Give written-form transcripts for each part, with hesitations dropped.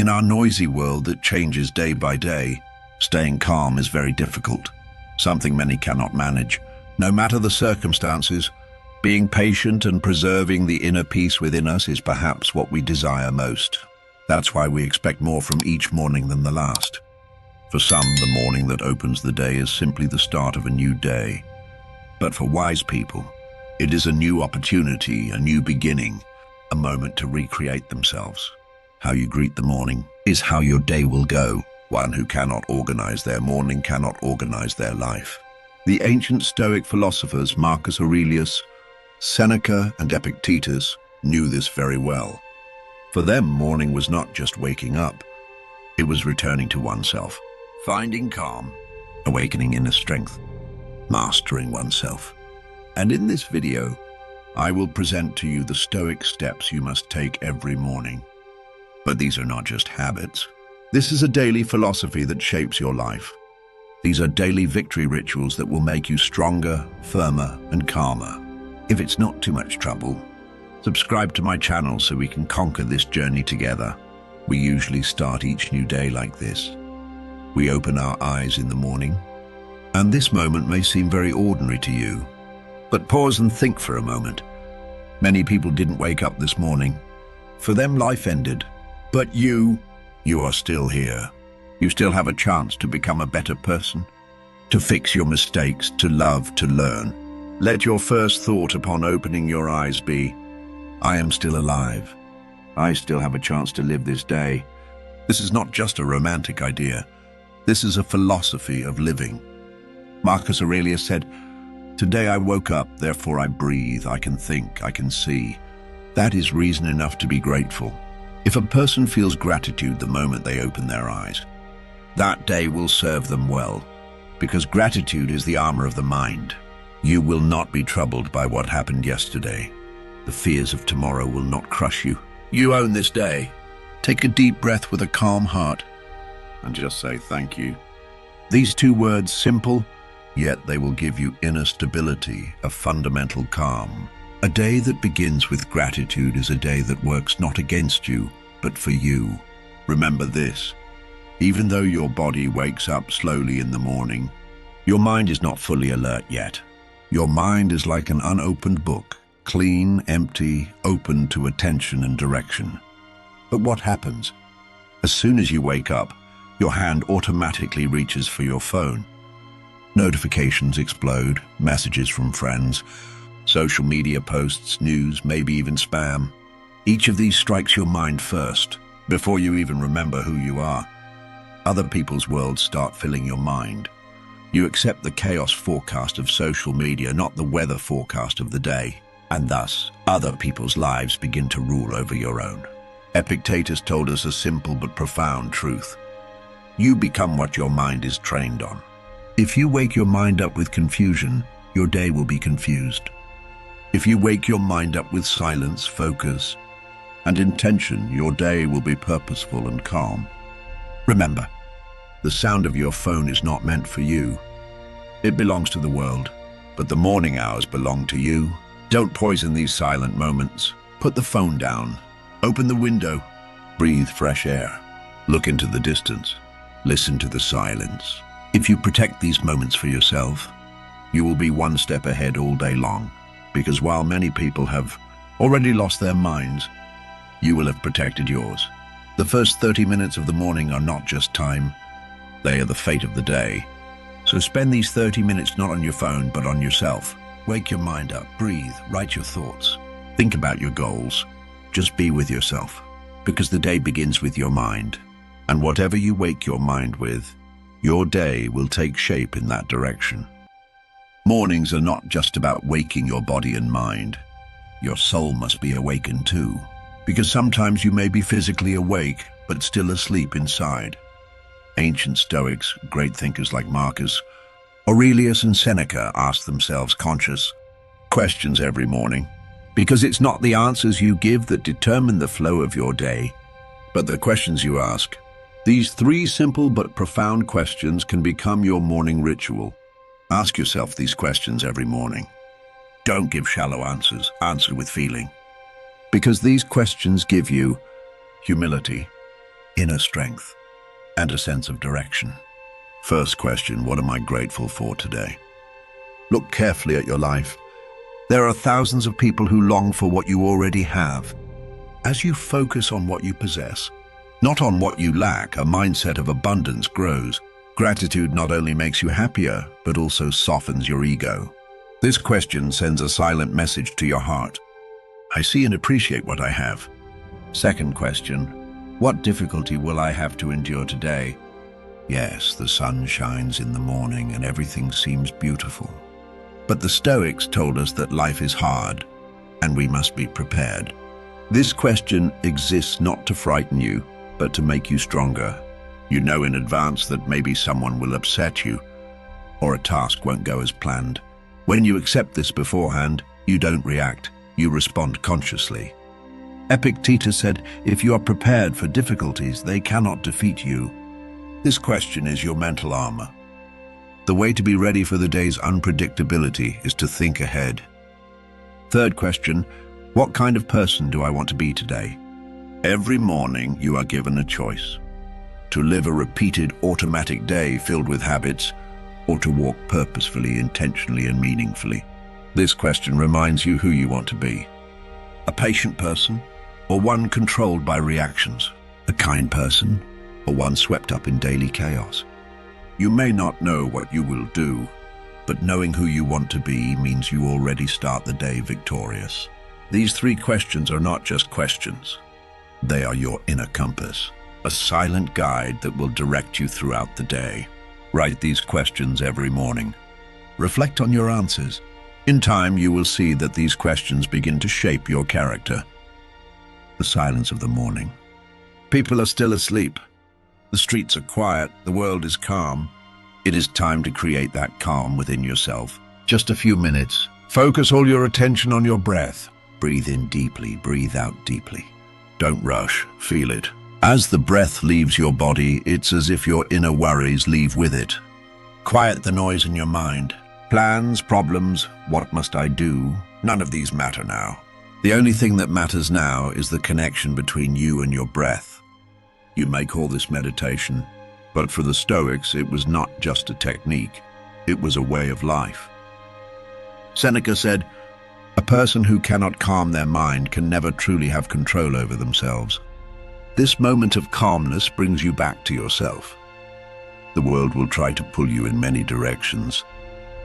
In our noisy world that changes day by day, staying calm is very difficult, something many cannot manage. No matter the circumstances, being patient and preserving the inner peace within us is perhaps what we desire most. That's why we expect more from each morning than the last. For some, the morning that opens the day is simply the start of a new day. But for wise people, it is a new opportunity, a new beginning, a moment to recreate themselves. How you greet the morning is how your day will go. One who cannot organize their morning cannot organize their life. The ancient Stoic philosophers Marcus Aurelius, Seneca, and Epictetus knew this very well. For them, morning was not just waking up. It was returning to oneself, finding calm, awakening inner strength, mastering oneself. And in this video, I will present to you the Stoic steps you must take every morning. But these are not just habits. This is a daily philosophy that shapes your life. These are daily victory rituals that will make you stronger, firmer, and calmer. If it's not too much trouble, subscribe to my channel so we can conquer this journey together. We usually start each new day like this. We open our eyes in the morning, and this moment may seem very ordinary to you. But pause and think for a moment. Many people didn't wake up this morning. For them, life ended. But you are still here. You still have a chance to become a better person, to fix your mistakes, to love, to learn. Let your first thought upon opening your eyes be, I am still alive. I still have a chance to live this day. This is not just a romantic idea. This is a philosophy of living. Marcus Aurelius said, "Today I woke up, therefore I breathe, I can think, I can see." That is reason enough to be grateful. If a person feels gratitude the moment they open their eyes, that day will serve them well, because gratitude is the armor of the mind. You will not be troubled by what happened yesterday. The fears of tomorrow will not crush you. You own this day. Take a deep breath with a calm heart and just say thank you. These two words, simple, yet they will give you inner stability, a fundamental calm. A day that begins with gratitude is a day that works not against you, but for you. Remember this, even though your body wakes up slowly in the morning, your mind is not fully alert yet. Your mind is like an unopened book, clean, empty, open to attention and direction. But what happens? As soon as you wake up, your hand automatically reaches for your phone. Notifications explode, messages from friends, social media posts, news, maybe even spam. Each of these strikes your mind first, before you even remember who you are. Other people's worlds start filling your mind. You accept the chaos forecast of social media, not the weather forecast of the day. And thus, other people's lives begin to rule over your own. Epictetus told us a simple but profound truth. You become what your mind is trained on. If you wake your mind up with confusion, your day will be confused. If you wake your mind up with silence, focus, and intention, your day will be purposeful and calm. Remember, the sound of your phone is not meant for you. It belongs to the world, but the morning hours belong to you. Don't poison these silent moments. Put the phone down, open the window, breathe fresh air, look into the distance, listen to the silence. If you protect these moments for yourself, you will be one step ahead all day long. Because while many people have already lost their minds, you will have protected yours. The first 30 minutes of the morning are not just time, they are the fate of the day. So spend these 30 minutes not on your phone, but on yourself. Wake your mind up, breathe, write your thoughts. Think about your goals. Just be with yourself, because the day begins with your mind. And whatever you wake your mind with, your day will take shape in that direction. Mornings are not just about waking your body and mind. Your soul must be awakened too, because sometimes you may be physically awake, but still asleep inside. Ancient Stoics, great thinkers like Marcus Aurelius and Seneca asked themselves conscious questions every morning, because it's not the answers you give that determine the flow of your day, but the questions you ask. These three simple but profound questions can become your morning ritual. Ask yourself these questions every morning. Don't give shallow answers, answer with feeling. Because these questions give you humility, inner strength, and a sense of direction. First question, what am I grateful for today? Look carefully at your life. There are thousands of people who long for what you already have. As you focus on what you possess, not on what you lack, a mindset of abundance grows. Gratitude not only makes you happier, but also softens your ego. This question sends a silent message to your heart. I see and appreciate what I have. Second question, what difficulty will I have to endure today? Yes, the sun shines in the morning and everything seems beautiful. But the Stoics told us that life is hard and we must be prepared. This question exists not to frighten you, but to make you stronger. You know in advance that maybe someone will upset you or a task won't go as planned. When you accept this beforehand, you don't react, you respond consciously. Epictetus said, if you are prepared for difficulties, they cannot defeat you. This question is your mental armor. The way to be ready for the day's unpredictability is to think ahead. Third question, what kind of person do I want to be today? Every morning you are given a choice. To live a repeated automatic day filled with habits, or to walk purposefully, intentionally, and meaningfully. This question reminds you who you want to be. A patient person, or one controlled by reactions? A kind person, or one swept up in daily chaos? You may not know what you will do, but knowing who you want to be means you already start the day victorious. These three questions are not just questions. They are your inner compass, a silent guide that will direct you throughout the day. Write these questions every morning. Reflect on your answers. In time, you will see that these questions begin to shape your character. The silence of the morning. People are still asleep. The streets are quiet. The world is calm. It is time to create that calm within yourself. Just a few minutes. Focus all your attention on your breath. Breathe in deeply, breathe out deeply. Don't rush, feel it. As the breath leaves your body, it's as if your inner worries leave with it. Quiet the noise in your mind. Plans, problems, what must I do? None of these matter now. The only thing that matters now is the connection between you and your breath. You may call this meditation, but for the Stoics, it was not just a technique. It was a way of life. Seneca said, a person who cannot calm their mind can never truly have control over themselves. This moment of calmness brings you back to yourself. The world will try to pull you in many directions,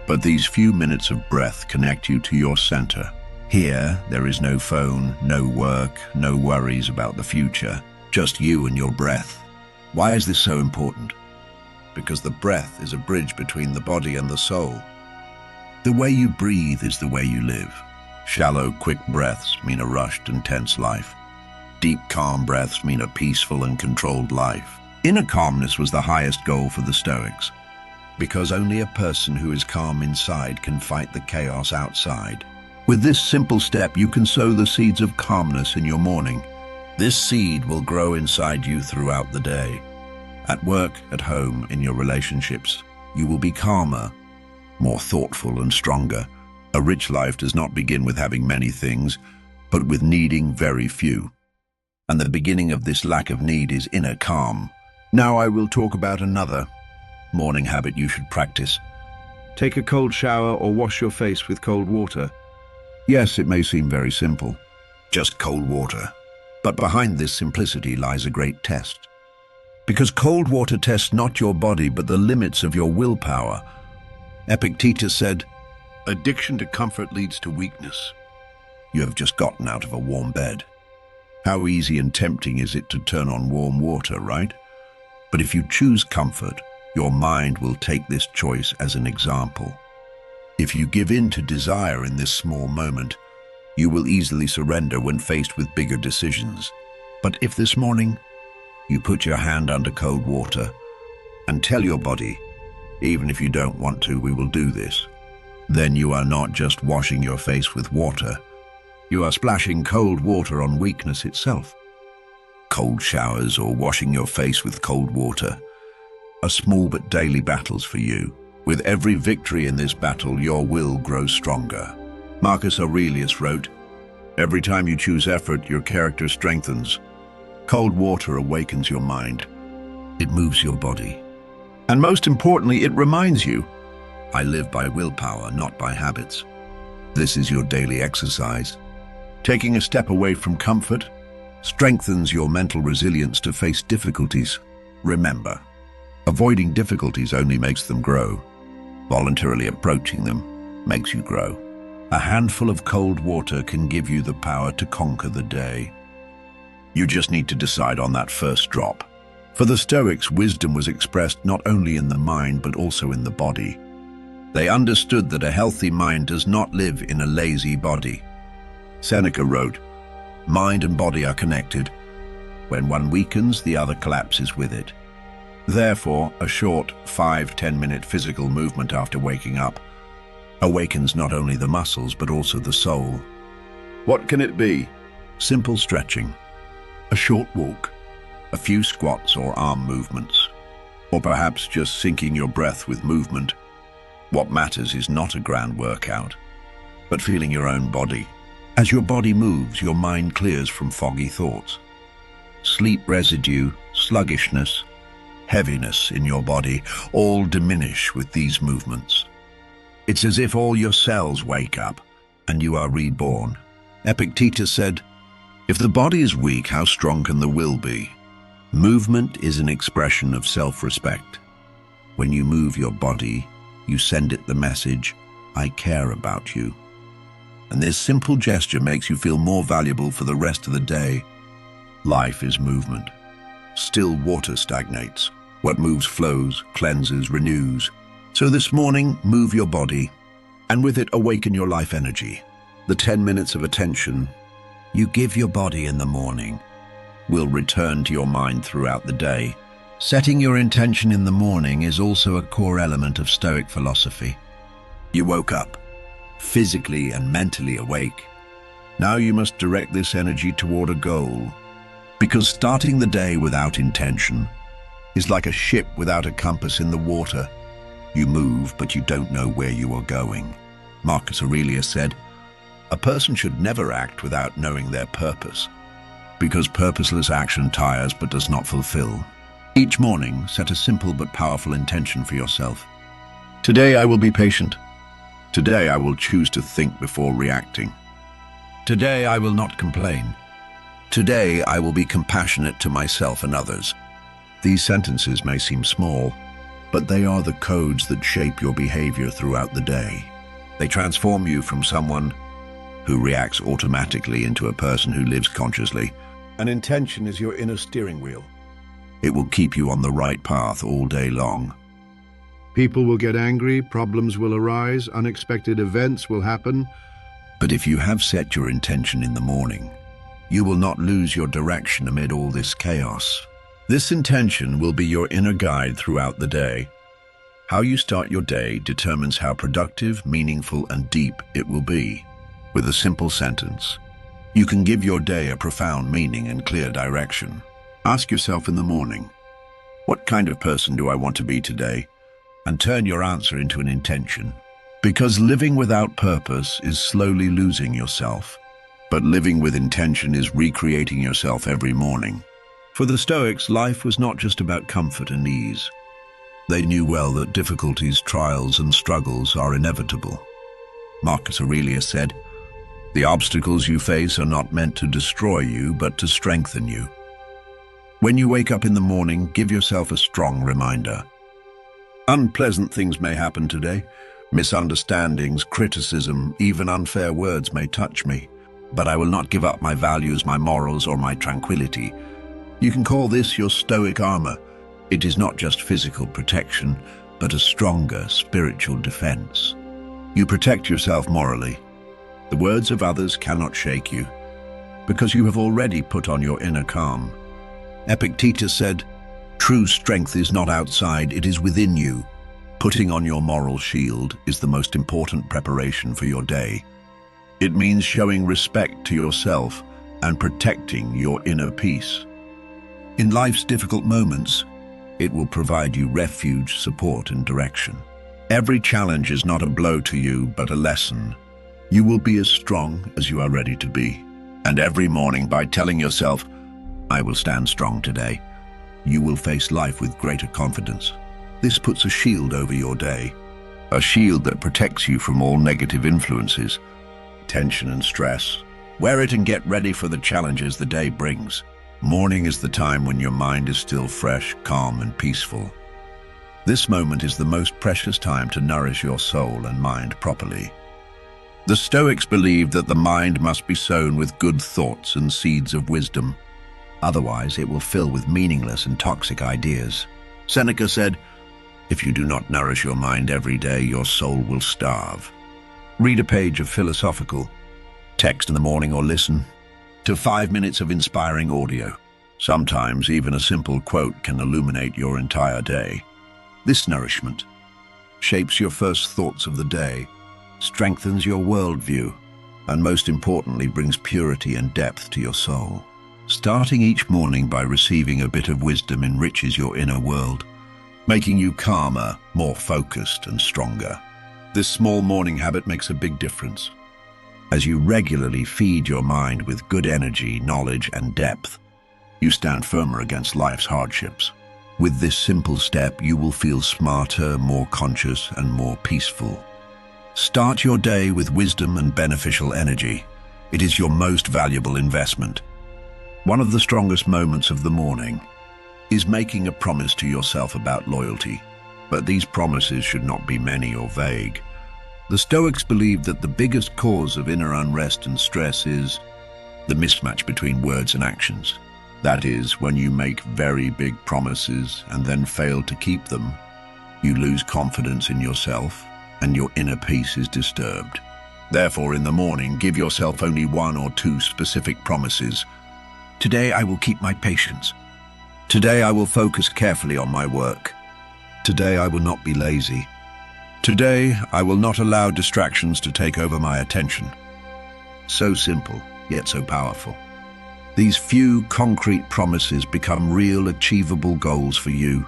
but these few minutes of breath connect you to your center. Here, there is no phone, no work, no worries about the future, just you and your breath. Why is this so important? Because the breath is a bridge between the body and the soul. The way you breathe is the way you live. Shallow, quick breaths mean a rushed and tense life. Deep, calm breaths mean a peaceful and controlled life. Inner calmness was the highest goal for the Stoics, because only a person who is calm inside can fight the chaos outside. With this simple step, you can sow the seeds of calmness in your morning. This seed will grow inside you throughout the day. At work, at home, in your relationships, you will be calmer, more thoughtful and stronger. A rich life does not begin with having many things, but with needing very few. And the beginning of this lack of need is inner calm. Now I will talk about another morning habit you should practice. Take a cold shower or wash your face with cold water. Yes, it may seem very simple, just cold water. But behind this simplicity lies a great test. Because cold water tests not your body, but the limits of your willpower. Epictetus said, addiction to comfort leads to weakness. You have just gotten out of a warm bed. How easy and tempting is it to turn on warm water, right? But if you choose comfort, your mind will take this choice as an example. If you give in to desire in this small moment, you will easily surrender when faced with bigger decisions. But if this morning you put your hand under cold water and tell your body, even if you don't want to, we will do this, then you are not just washing your face with water, you are splashing cold water on weakness itself. Cold showers or washing your face with cold water are small but daily battles for you. With every victory in this battle, your will grows stronger. Marcus Aurelius wrote, every time you choose effort, your character strengthens. Cold water awakens your mind. It moves your body. And most importantly, it reminds you, I live by willpower, not by habits. This is your daily exercise. Taking a step away from comfort strengthens your mental resilience to face difficulties. Remember, avoiding difficulties only makes them grow. Voluntarily approaching them makes you grow. A handful of cold water can give you the power to conquer the day. You just need to decide on that first drop. For the Stoics, wisdom was expressed not only in the mind but also in the body. They understood that a healthy mind does not live in a lazy body. Seneca wrote, "Mind and body are connected. When one weakens, the other collapses with it." Therefore, a short 5–10 minute physical movement after waking up awakens not only the muscles but also the soul. What can it be? Simple stretching, a short walk, a few squats or arm movements, or perhaps just syncing your breath with movement. What matters is not a grand workout, but feeling your own body. As your body moves, your mind clears from foggy thoughts. Sleep residue, sluggishness, heaviness in your body all diminish with these movements. It's as if all your cells wake up and you are reborn. Epictetus said, "If the body is weak, how strong can the will be?" Movement is an expression of self-respect. When you move your body, you send it the message, "I care about you." And this simple gesture makes you feel more valuable for the rest of the day. Life is movement. Still water stagnates. What moves flows, cleanses, renews. So this morning, move your body, and with it awaken your life energy. The 10 minutes of attention you give your body in the morning will return to your mind throughout the day. Setting your intention in the morning is also a core element of Stoic philosophy. You woke up, physically and mentally awake. Now you must direct this energy toward a goal, because starting the day without intention is like a ship without a compass in the water. You move, but you don't know where you are going. Marcus Aurelius said, "A person should never act without knowing their purpose, because purposeless action tires but does not fulfill." Each morning, set a simple but powerful intention for yourself. Today I will be patient. Today I will choose to think before reacting. Today I will not complain. Today I will be compassionate to myself and others. These sentences may seem small, but they are the codes that shape your behavior throughout the day. They transform you from someone who reacts automatically into a person who lives consciously. An intention is your inner steering wheel. It will keep you on the right path all day long. People will get angry, problems will arise, unexpected events will happen. But if you have set your intention in the morning, you will not lose your direction amid all this chaos. This intention will be your inner guide throughout the day. How you start your day determines how productive, meaningful, and deep it will be. With a simple sentence, you can give your day a profound meaning and clear direction. Ask yourself in the morning, what kind of person do I want to be today? And turn your answer into an intention. Because living without purpose is slowly losing yourself. But living with intention is recreating yourself every morning. For the Stoics, life was not just about comfort and ease. They knew well that difficulties, trials, and struggles are inevitable. Marcus Aurelius said, "The obstacles you face are not meant to destroy you, but to strengthen you." When you wake up in the morning, give yourself a strong reminder. Unpleasant things may happen today. Misunderstandings, criticism, even unfair words may touch me. But I will not give up my values, my morals, or my tranquility. You can call this your Stoic armor. It is not just physical protection, but a stronger spiritual defense. You protect yourself morally. The words of others cannot shake you, because you have already put on your inner calm. Epictetus said, "True strength is not outside, it is within you." Putting on your moral shield is the most important preparation for your day. It means showing respect to yourself and protecting your inner peace. In life's difficult moments, it will provide you refuge, support, and direction. Every challenge is not a blow to you, but a lesson. You will be as strong as you are ready to be. And every morning, by telling yourself, I will stand strong today. You will face life with greater confidence. This puts a shield over your day, a shield that protects you from all negative influences, tension and stress. Wear it and get ready for the challenges the day brings. Morning is the time when your mind is still fresh, calm, and peaceful. This moment is the most precious time to nourish your soul and mind properly. The Stoics believed that the mind must be sown with good thoughts and seeds of wisdom. Otherwise, it will fill with meaningless and toxic ideas. Seneca said, "If you do not nourish your mind every day, your soul will starve." Read a page of philosophical text in the morning or listen to 5 minutes of inspiring audio. Sometimes even a simple quote can illuminate your entire day. This nourishment shapes your first thoughts of the day, strengthens your worldview, and most importantly brings purity and depth to your soul. Starting each morning by receiving a bit of wisdom enriches your inner world, making you calmer, more focused, and stronger. This small morning habit makes a big difference. As you regularly feed your mind with good energy, knowledge, and depth, you stand firmer against life's hardships. With this simple step, you will feel smarter, more conscious, and more peaceful. Start your day with wisdom and beneficial energy. It is your most valuable investment. One of the strongest moments of the morning is making a promise to yourself about loyalty, but these promises should not be many or vague. The Stoics believed that the biggest cause of inner unrest and stress is the mismatch between words and actions. That is, when you make very big promises and then fail to keep them, you lose confidence in yourself and your inner peace is disturbed. Therefore, in the morning, give yourself only 1 or 2 specific promises. Today, I will keep my patience. Today, I will focus carefully on my work. Today, I will not be lazy. Today, I will not allow distractions to take over my attention. So simple, yet so powerful. These few concrete promises become real, achievable goals for you.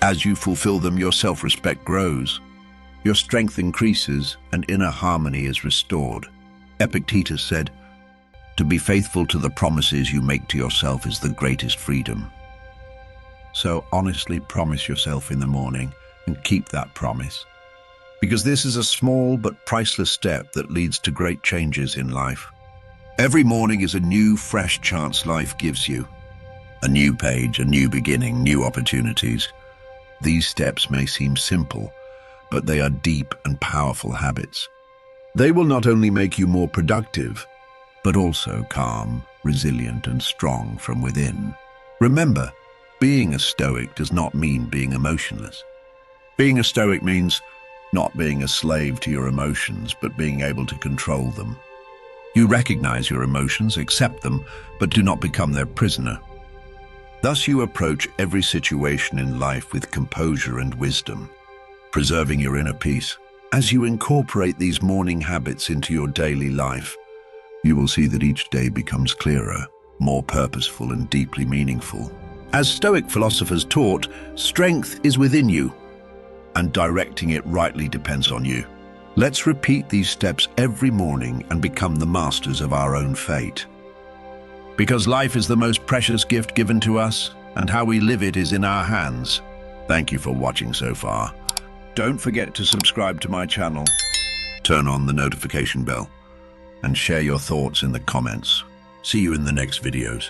As you fulfill them, your self-respect grows. Your strength increases and inner harmony is restored. Epictetus said, "To be faithful to the promises you make to yourself is the greatest freedom." So honestly promise yourself in the morning and keep that promise. Because this is a small but priceless step that leads to great changes in life. Every morning is a new, fresh chance life gives you. A new page, a new beginning, new opportunities. These steps may seem simple, but they are deep and powerful habits. They will not only make you more productive, but also calm, resilient, and strong from within. Remember, being a Stoic does not mean being emotionless. Being a Stoic means not being a slave to your emotions, but being able to control them. You recognize your emotions, accept them, but do not become their prisoner. Thus you approach every situation in life with composure and wisdom, preserving your inner peace. As you incorporate these morning habits into your daily life, you will see that each day becomes clearer, more purposeful, and deeply meaningful. As Stoic philosophers taught, strength is within you, and directing it rightly depends on you. Let's repeat these steps every morning and become the masters of our own fate. Because life is the most precious gift given to us, and how we live it is in our hands. Thank you for watching so far. Don't forget to subscribe to my channel, turn on the notification bell, and share your thoughts in the comments. See you in the next videos.